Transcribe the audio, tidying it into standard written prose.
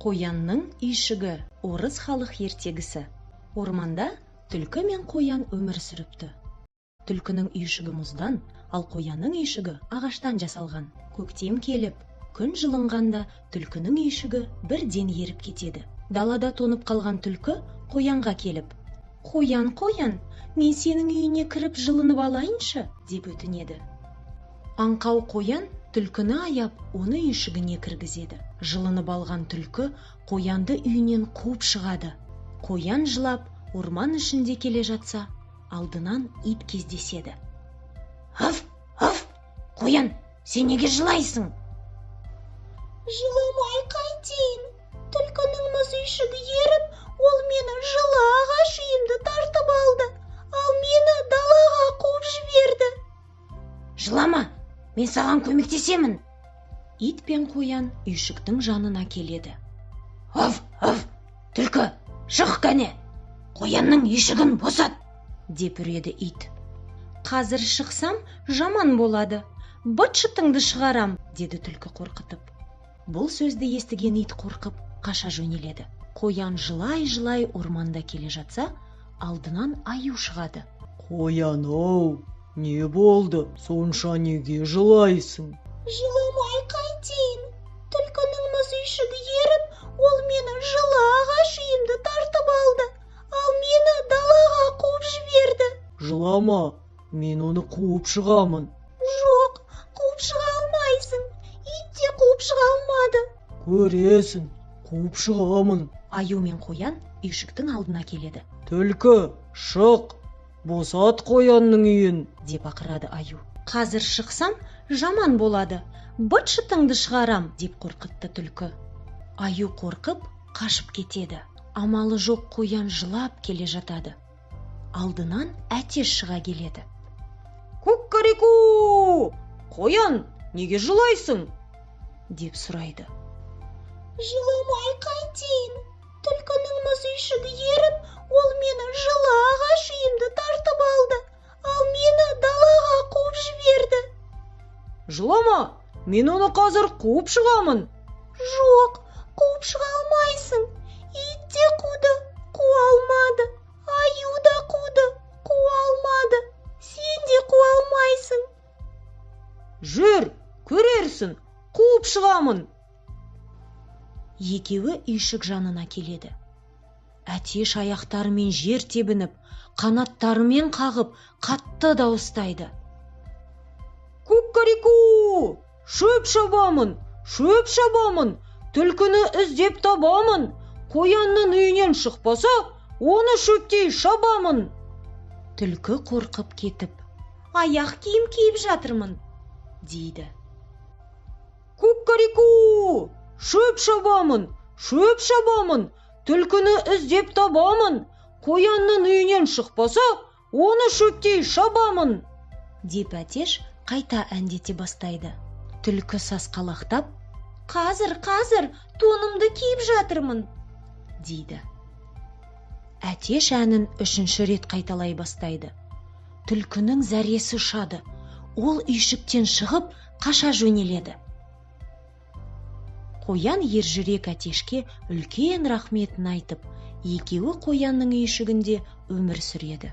Қоянның үйшігі. Орыс халық ертегісі. Орманда түлкі мен қоян өмір сүріпті. Түлкінің үйшігі мұздан, ал қоянның үйшігі ағаштан жасалған. Көктем келіп, күн жылынғанда түлкінің үйшігі бірден еріп кетеді. Далада тонып қалған түлкі қоянға келіп: «Қоян, қоян, мен сенің үйіне кіріп жылынып алайыншы», деп өтінеді. Аңқау қоян түлкіні аяп, оны үйшігіне кіргізеді. Жылынып алған түлкі қоянды үйінен қуып шығады. Қоян жылап, орман ішінде келе жатса, алдынан ит кездеседі. «Аф, аф, қоян, сен неге жылайсың?» «Жыламай қайтейін. Түлкінің мұз үйшігі еріп, ол мені жылы ағаш үйімді тартып алды, ал мені далаға қуып жіберді». «Жылама, мен саған көмектесемін». Ит пен қоян үйшіктің жанына келеді. «Аф, аф, түлкі, шық кәне, қоянның үйшігін босат», деп үреді ит. «Қазір шықсам жаман болады, быт-шытыңды шығарам», деді түлкі қорқытып. Бұл сөзді естіген ит қорқып қаша жөнеледі. Қоян жылай-жылай орманда келе жатса, алдынан аю шығады. «Қоян-ау, не болды? Сонша неге жылайсың?» «Жыламай қайтейін. Түлкінің мұз үйшігі еріп, ол мені жылы ағаш үйімді тартып алды, ал мені далаға қуып жіберді». «Жылама, мен оны қуып шығамын». «Жоқ, қуып шыға алмайсың. Ит те қуып шыға алмады». «Көресің, қуып шығамын». Аю мен қоян үйшіктің алдына келеді. «Түлкі, шық, босат қоянның үйін», деп ақырады аю. «Қазір шықсам жаман болады, быт-шытыңды шығарам», деп қорқытты түлкі. Аю қорқып қашып кетеді. Амалы жоқ қоян жылап келе жатады. Алдынан әтеш шыға келеді. «Кукареку! Қоян, неге жылайсың?» деп сұрайды. «Жыламай қайтейін. Түлкінің мұз үйшігі еріп, ол мені жылы ағаш үйімді тартып алды, ал мені далаға қуып жіберді». «Жылама, мен оны қазір қуып шығамын». «Жоқ, қуып шыға алмайсың. Ит те қуды, қуа алмады. Аю да қуды, қуа алмады. Сен де қуа алмайсың». «Жүр, көрерсің, қуып шығамын». Екеуі үйшік жанына келеді. Әтеш аяқтарымен жер тебініп, қанаттарымен қағып, қатты дауыстайды. «Кукареку! Шөп шабамын, шөп шабамын, түлкіні іздеп табамын. Қоянның үйінен шықпаса, оны шөптей шабамын». Түлкі қорқып кетіп: «Аяқ киім киіп жатырмын», дейді. «Кукареку! Шөп шабамын, шөп шабамын, түлкіні іздеп табамын. Қоянның үйінен шықпаса, оны шөптей шабамын», деп әтеш қайта әндете бастайды. Түлкі сасқалақтап: «Қазір, тонымды киіп жатырмын», дейді. Әтеш әнін үшінші рет қайталай бастайды. Түлкінің зәресі ұшады. Ол үйшіктен шығып қаша жөнеледі. Қоян ержүрек әтешке үлкен рахметін айтып, екеуі қоянның үйшігінде өмір сүреді.